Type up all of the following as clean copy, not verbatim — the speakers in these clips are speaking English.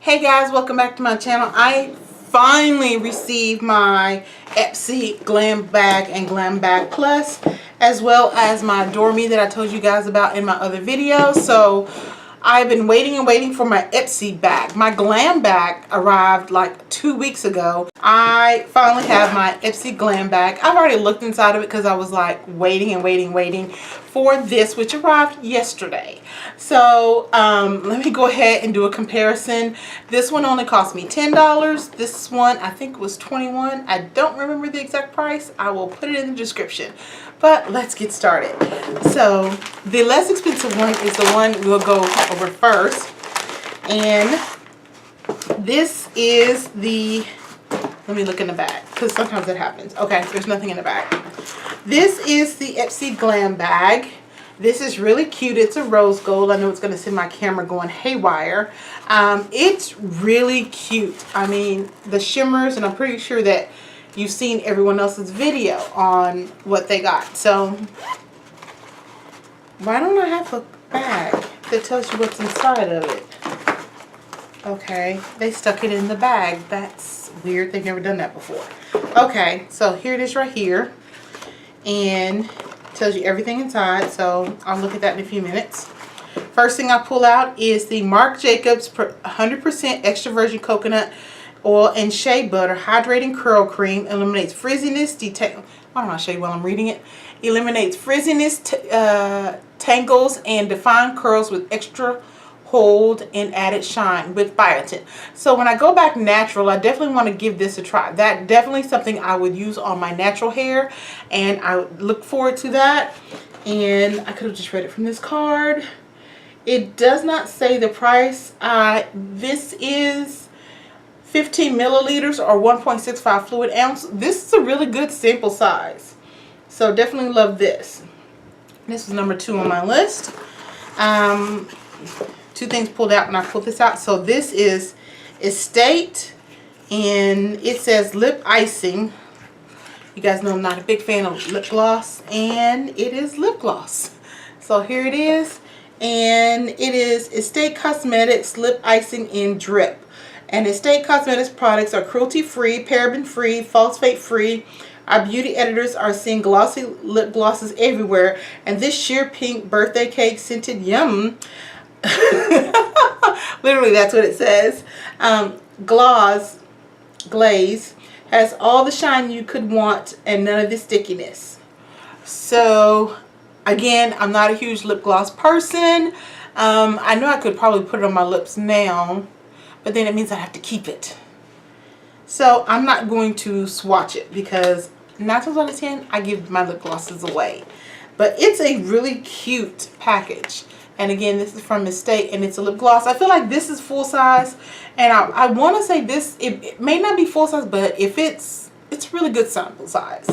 Hey guys, welcome back to my channel. I finally received my Ipsy Glam Bag and Glam Bag Plus, as well as my Adore Me that I told you guys about in my other videos. So I've been waiting and waiting for my Ipsy bag. My Glam bag arrived like 2 weeks ago. I finally have my Ipsy Glam bag. I've already looked inside of it because I was like waiting for this, which arrived yesterday. So let me go ahead and do a comparison. This one only cost me $10. This one I think was $21. I don't remember the exact price. I will put it in the description. But let's get started. So the less expensive one is the one we'll go over first. And this is the, let me look in the bag because sometimes that happens. Okay, there's nothing in the bag. This is the Ipsy Glam bag. This is really cute. It's a rose gold. I know it's going to send my camera going haywire. It's really cute. I mean, the shimmers, and I'm pretty sure that you've seen everyone else's video on what they got. So why don't I have a bag that tells you what's inside of it? Okay, they stuck it in the bag. That's weird. They've never done that before. Okay, so here it is right here. And tells you everything inside, so I'll look at that in a few minutes. First thing I pull out is the Marc Jacobs 100% extra virgin coconut oil and shea butter hydrating curl cream. Eliminates frizziness, why don't I show you while I'm reading it? Eliminates frizziness, tangles, and defined curls with extra hold and added shine with biotin. So when I go back natural, I definitely want to give this a try. That definitely something I would use on my natural hair, and I look forward to that. And I could have just read it from this card. It does not say the price. This is 15 milliliters or 1.65 fluid ounce. This is a really good sample size, so definitely love this. This is number 2 on my list. Two things pulled out when I pulled this out. So this is Estate, and it says lip icing. You guys know I'm not a big fan of lip gloss, and it is lip gloss. So here it is, and it is Estate Cosmetics lip icing in drip. And Estate Cosmetics products are cruelty-free, paraben-free, phosphate-free. Our beauty editors are seeing glossy lip glosses everywhere, and this sheer pink birthday cake scented yum. Literally, that's what it says. Glaze has all the shine you could want and none of the stickiness. So again, I'm not a huge lip gloss person. I know I could probably put it on my lips now, but then it means I have to keep it. So I'm not going to swatch it because 9 times out of 10 I give my lip glosses away. But it's a really cute package. And again, this is from Estate, and it's a lip gloss. I feel like this is full size, and I want to say this, it may not be full size, but if it's really good sample size.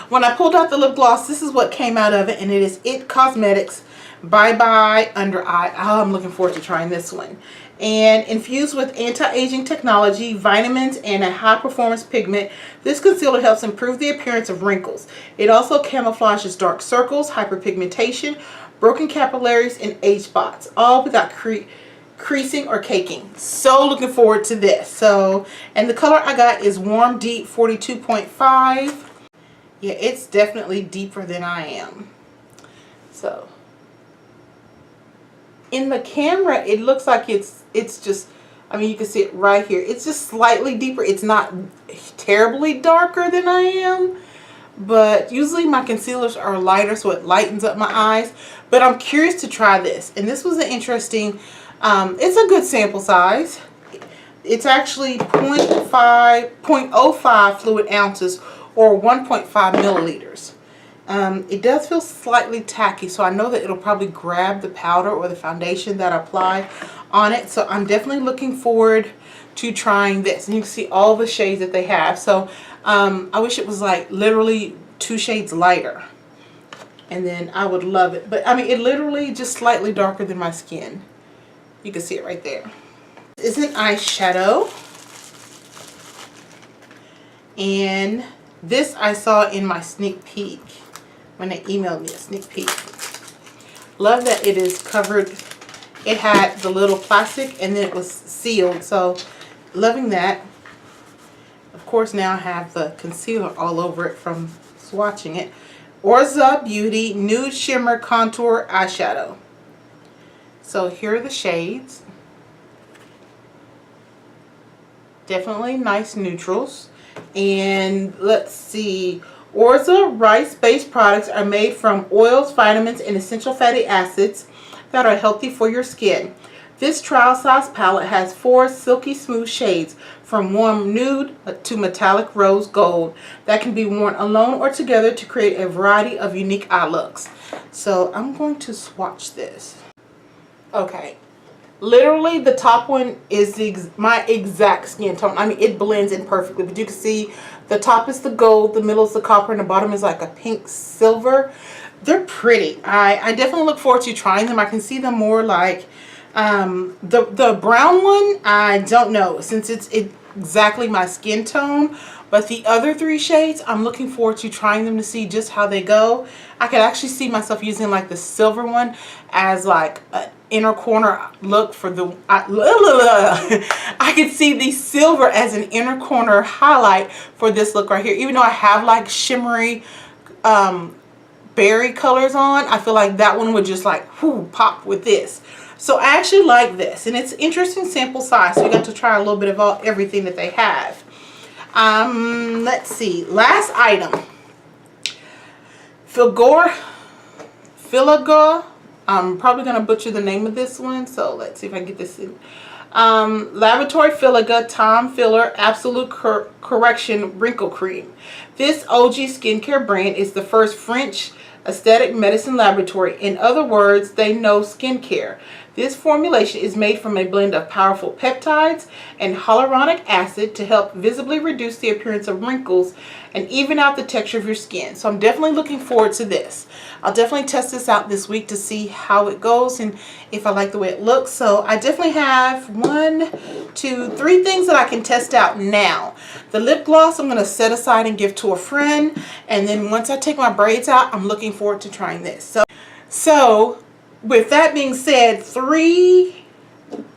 When I pulled out the lip gloss, this is what came out of it, and it is It Cosmetics Bye Bye Under Eye. Oh, I'm looking forward to trying this one. And infused with anti-aging technology, vitamins, and a high-performance pigment, this concealer helps improve the appearance of wrinkles. It also camouflages dark circles, hyperpigmentation, broken capillaries, and age spots, all without creasing or caking. So looking forward to this. So, and the color I got is Warm Deep 42.5. Yeah, it's definitely deeper than I am. So in the camera, it looks like it's just, I mean, you can see it right here. It's just slightly deeper. It's not terribly darker than I am. But usually my concealers are lighter, so it lightens up my eyes. But I'm curious to try this. And this was an interesting, it's a good sample size. It's actually 0.05 fluid ounces or 1.5 milliliters. It does feel slightly tacky, so I know that it'll probably grab the powder or the foundation that I apply on it. So I'm definitely looking forward to trying this. And you can see all the shades that they have. So I wish it was like literally 2 shades lighter, and then I would love it. But I mean, it literally just slightly darker than my skin. You can see it right there. This is an eyeshadow, and this I saw in my sneak peek when they emailed me a sneak peek. Love that it is covered it had the little plastic and then it was sealed. So loving that. Of course, now I have the concealer all over it from swatching it. Orza Beauty Nude Shimmer Contour Eyeshadow. So here are the shades. Definitely nice neutrals. And let's see. Orza rice-based products are made from oils, vitamins, and essential fatty acids that are healthy for your skin. This trial size palette has 4 silky smooth shades from warm nude to metallic rose gold that can be worn alone or together to create a variety of unique eye looks. So I'm going to swatch this. Okay, literally the top one is my exact skin tone. I mean, it blends in perfectly, but you can see the top is the gold, the middle is the copper, and the bottom is like a pink silver. They're pretty. I definitely look forward to trying them. I can see them more like the brown one. I don't know, since it's exactly my skin tone, but the other 3 shades I'm looking forward to trying them to see just how they go. I could actually see myself using like the silver one as like an inner corner look for the I could see the silver as an inner corner highlight for this look right here. Even though I have like shimmery berry colors on, I feel like that one would just like pop with this. So I actually like this, and it's interesting sample size, so you got to try a little bit of everything that they have. Let's see, last item, Filiga. I'm probably going to butcher the name of this one, so let's see if I can get this in. Laboratory Filiga Time Filler Absolute Correction Wrinkle Cream. This OG skincare brand is the first French aesthetic medicine laboratory. In other words, they know skincare. This formulation is made from a blend of powerful peptides and hyaluronic acid to help visibly reduce the appearance of wrinkles and even out the texture of your skin. So I'm definitely looking forward to this. I'll definitely test this out this week to see how it goes and if I like the way it looks. So I definitely have 1, 2, 3 things that I can test out now. The lip gloss I'm going to set aside and give to a friend. And then once I take my braids out, I'm looking forward to trying this. So with that being said,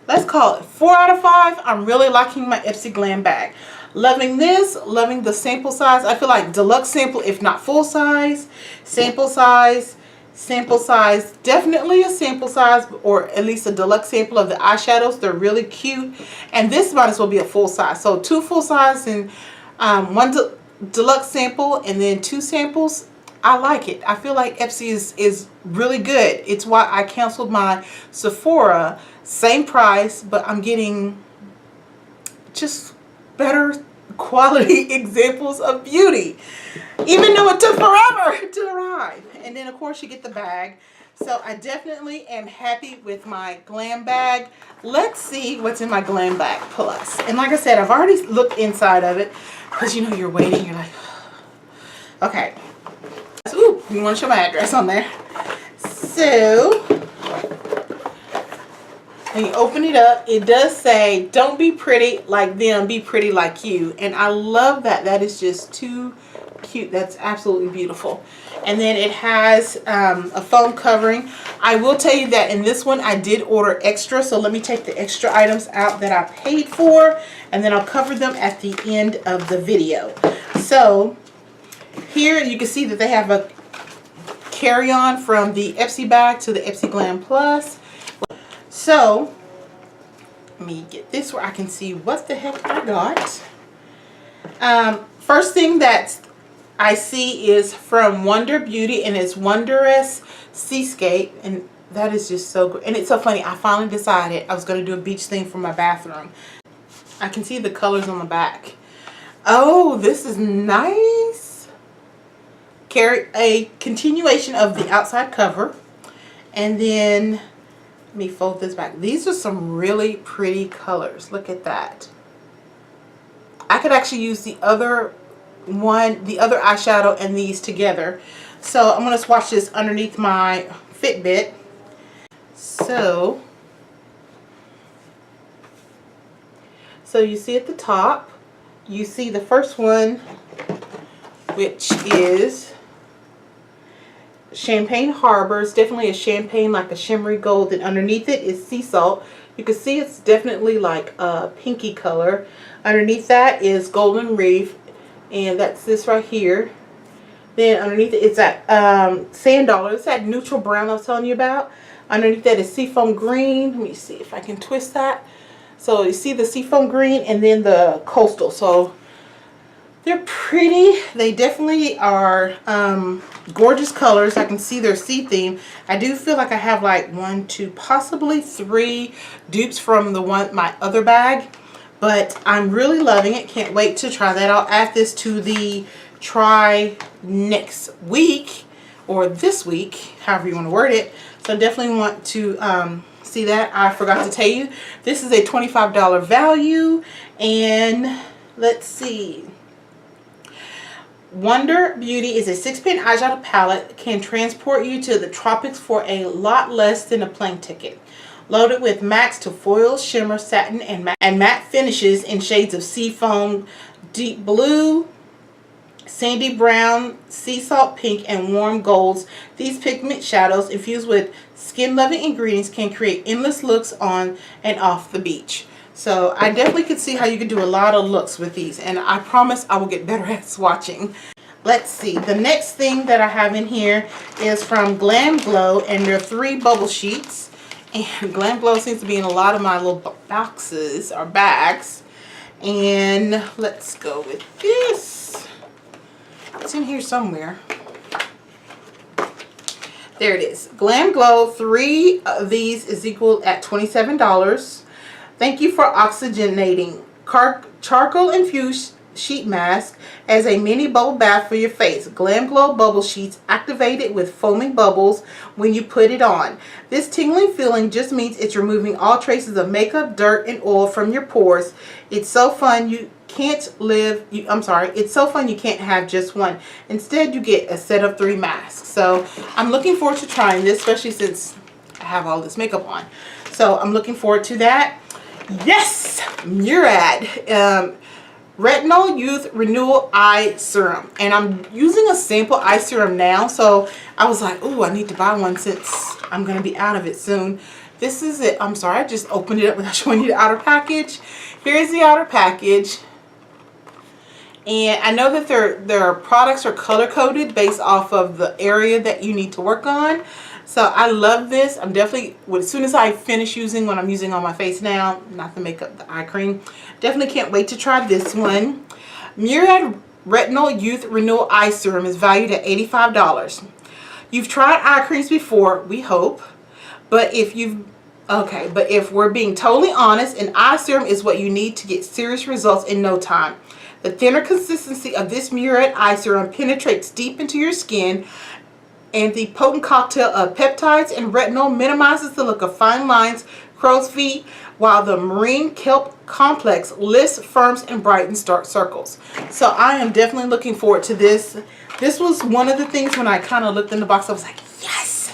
let's call it 4 out of 5. I'm really liking my Ipsy Glam bag. Loving this, loving the sample size. I feel like deluxe sample, if not full size. Sample size, definitely a sample size, or at least a deluxe sample of the eyeshadows. They're really cute. And this might as well be a full size. So 2 full size and 1 deluxe sample, and then 2 samples. I like it. I feel like Ipsy is really good. It's why I canceled my Sephora. Same price, but I'm getting just better quality examples of beauty, even though it took forever to arrive. And then of course you get the bag. So I definitely am happy with my Glam bag. Let's see what's in my Glam bag plus. And like I said, I've already looked inside of it, because you know you're waiting, you're like okay. Ooh, you want to show my address on there. So when you open it up, it does say, don't be pretty like them, be pretty like you. And I love that. That is just too cute. That's absolutely beautiful. And then it has a foam covering. I will tell you that in this one, I did order extra. So let me take the extra items out that I paid for, and then I'll cover them at the end of the video. So here you can see that they have a carry-on from the Ipsy bag to the Ipsy Glam Plus. So let me get this where I can see what the heck I got. First thing that I see is from Wonder Beauty, and it's Wondrous Seascape, and that is just so good. And it's so funny, I finally decided I was going to do a beach theme for my bathroom. I can see the colors on the back. Oh, this is nice. Carry a continuation of the outside cover, and then let me fold this back. These are some really pretty colors. Look at that. I could actually use the other eyeshadow and these together. So I'm going to swatch this underneath my Fitbit. So you see at the top, you see the first one, which is Champagne Harbor. It's definitely a champagne, like a shimmery gold, and underneath it is sea salt. You can see it's definitely like a pinky color. Underneath that is Golden Reef, and that's this right here. Then underneath it, it's that sand dollar. It's that neutral brown I was telling you about. Underneath that is seafoam green. Let me see if I can twist that. So you see the seafoam green and then the coastal. So they're pretty. They definitely are gorgeous colors. I can see their sea theme. I do feel like I have like 1, 2, possibly 3 dupes from my other bag. But I'm really loving it. Can't wait to try that. I'll add this to the try next week, or this week, however you want to word it. So definitely want to see that. I forgot to tell you, this is a $25 value. And let's see. Wonder Beauty is a 6-pan eyeshadow palette. Can transport you to the tropics for a lot less than a plane ticket. Loaded with mattes to foil, shimmer, satin, and matte finishes in shades of seafoam, deep blue, sandy brown, sea salt pink, and warm golds. These pigment shadows infused with skin-loving ingredients can create endless looks on and off the beach. So I definitely could see how you could do a lot of looks with these, and I promise I will get better at swatching. Let's see. The next thing that I have in here is from Glam Glow, and there are 3 bubble sheets. And Glam Glow seems to be in a lot of my little boxes or bags. And let's go with this. It's in here somewhere. There it is. Glam Glow, 3 of these is equal at $27. Thank you for oxygenating charcoal infused sheet mask as a mini bubble bath for your face. Glam Glow bubble sheets activated with foaming bubbles when you put it on. This tingling feeling just means it's removing all traces of makeup, dirt, and oil from your pores. It's so fun you can't live. It's so fun you can't have just one. Instead, you get a set of 3 masks. So I'm looking forward to trying this, especially since I have all this makeup on. So I'm looking forward to that. Yes, Murad. Retinol Youth Renewal Eye Serum, and I'm using a sample eye serum now, so I was like, oh, I need to buy one since I'm going to be out of it soon. This is it. I'm sorry, I just opened it up without showing you the outer package. Here's the outer package, and I know that their products are color coded based off of the area that you need to work on. So I love this. I'm definitely, as soon as I finish using what I'm using on my face now, not the makeup, the eye cream, definitely can't wait to try this one. Murad Retinol Youth Renewal Eye Serum is valued at $85. You've tried eye creams before, we hope, but if we're being totally honest, an eye serum is what you need to get serious results in no time. The thinner consistency of this Murad eye serum penetrates deep into your skin, and the potent cocktail of peptides and retinol minimizes the look of fine lines, crow's feet, while the marine kelp complex lifts, firms, and brightens dark circles. So I am definitely looking forward to this. This was one of the things when I kind of looked in the box, I was like, yes!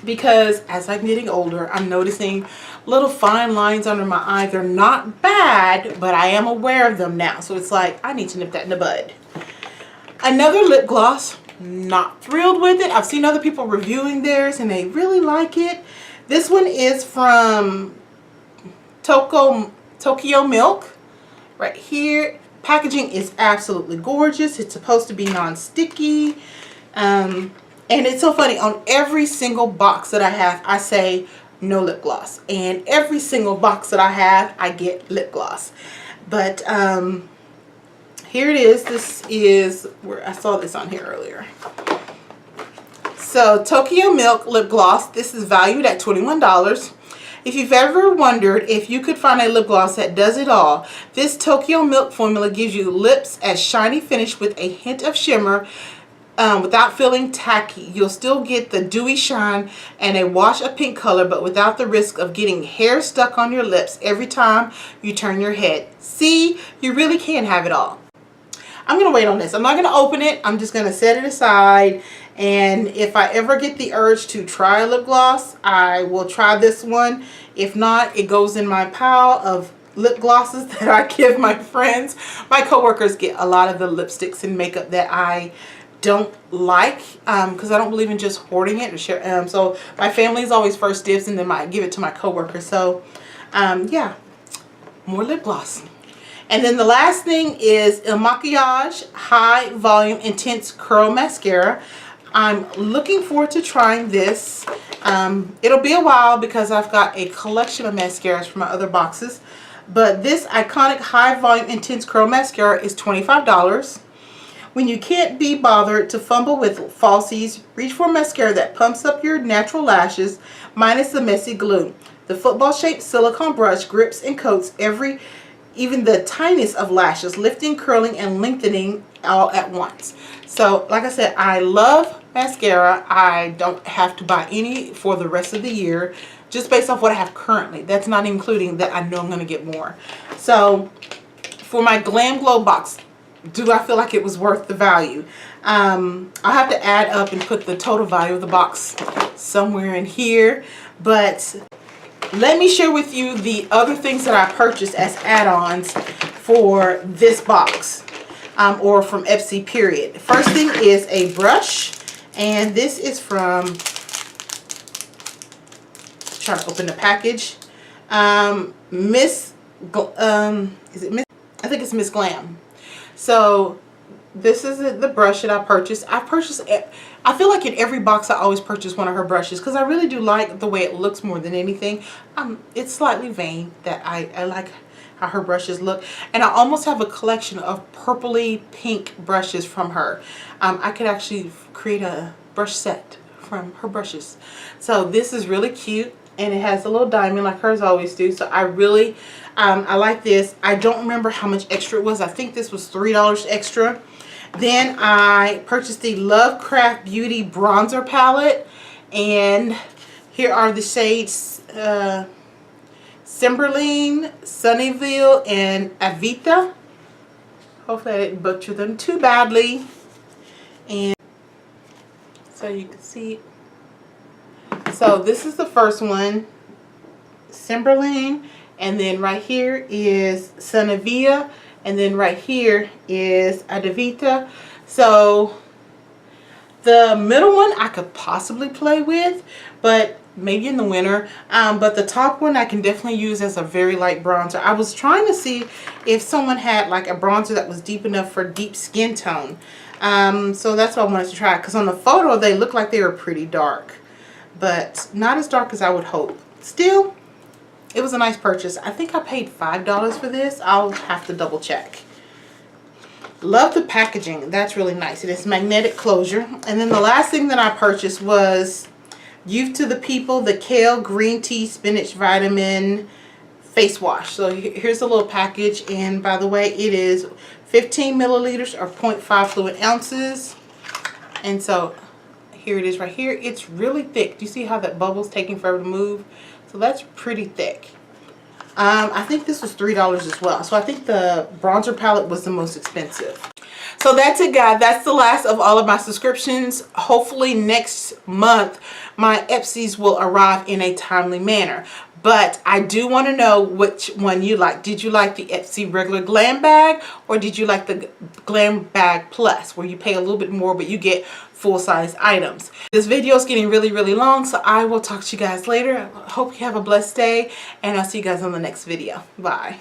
Because as I'm getting older, I'm noticing little fine lines under my eye. They're not bad, but I am aware of them now. So it's like, I need to nip that in the bud. Another lip gloss. Not thrilled with it. I've seen other people reviewing theirs and they really like it. This one is from Tokyo Milk. Right here. Packaging is absolutely gorgeous. It's supposed to be non-sticky. And it's so funny. On every single box that I have, I say no lip gloss. And every single box that I have, I get lip gloss. But here it is. This is where I saw this on here earlier. So Tokyo Milk lip gloss. This is valued at $21. If you've ever wondered if you could find a lip gloss that does it all, this Tokyo Milk formula gives you lips as shiny finish with a hint of shimmer without feeling tacky. You'll still get the dewy shine and a wash of pink color, but without the risk of getting hair stuck on your lips every time you turn your head. See, you really can have it all. I'm going to wait on this. I'm not going to open it. I'm just going to set it aside. And if I ever get the urge to try a lip gloss, I will try this one. If not, it goes in my pile of lip glosses that I give my friends. My coworkers get a lot of the lipsticks and makeup that I don't like, because I don't believe in just hoarding it or share. So my family is always first dibs, and then I give it to my coworkers. So yeah, more lip gloss. And then the last thing is Il Maquillage High Volume Intense Curl Mascara. I'm looking forward to trying this. It'll be a while because I've got a collection of mascaras from my other boxes. But this iconic High Volume Intense Curl Mascara is $25. When you can't be bothered to fumble with falsies, reach for a mascara that pumps up your natural lashes minus the messy glue. The football-shaped silicone brush grips and coats even the tiniest of lashes, lifting, curling, and lengthening all at once. So, like I said, I love mascara. I don't have to buy any for the rest of the year, just based off what I have currently. That's not including that I know I'm going to get more. So, for my Glam Glow box, do I feel like it was worth the value? I'll have to add up and put the total value of the box somewhere in here. But let me share with you the other things that I purchased as add-ons for this box, or from Ipsy period. First thing is a brush, and this is from, trying to open the package, is it Miss? I think it's Miss Glam. So this is the brush that I purchased. I feel like in every box I always purchase one of her brushes because I really do like the way it looks more than anything. It's slightly vain that I like how her brushes look. And I almost have a collection of purpley pink brushes from her. I could actually create a brush set from her brushes. So this is really cute, and it has a little diamond like hers always do. So I really, I like this. I don't remember how much extra it was. I think this was $3 extra. Then I purchased the Lovecraft Beauty Bronzer Palette. And here are the shades Cymberline, Sunnyville, and Avita. Hopefully I didn't butcher them too badly. And so you can see. So this is the first one, Cymberline. And then right here is Sunnyville. And then right here is Adavita. So the middle one I could possibly play with, but maybe in the winter. But the top one I can definitely use as a very light bronzer. I was trying to see if someone had like a bronzer that was deep enough for deep skin tone. So that's what I wanted to try, because on the photo they look like they were pretty dark, but not as dark as I would hope. Still, it was a nice purchase. I think I paid $5 for this. I'll have to double check. Love the packaging. That's really nice. It is magnetic closure. And then the last thing that I purchased was Youth to the People, the Kale Green Tea Spinach Vitamin Face Wash. So here's a little package. And by the way, it is 15 milliliters or 0.5 fluid ounces. And so here it is right here. It's really thick. Do you see how that bubble's taking forever to move? So that's pretty thick. I think this was $3 as well. So I think the bronzer palette was the most expensive. So that's it, guys. That's the last of all of my subscriptions. Hopefully next month my Ipsys will arrive in a timely manner. But I do want to know which one you like. Did you like the Ipsy regular Glam bag, or did you like the Glam bag plus, where you pay a little bit more but you get full-size items? This video is getting really, really long, so I will talk to you guys later. I hope you have a blessed day, and I'll see you guys on the next video. Bye.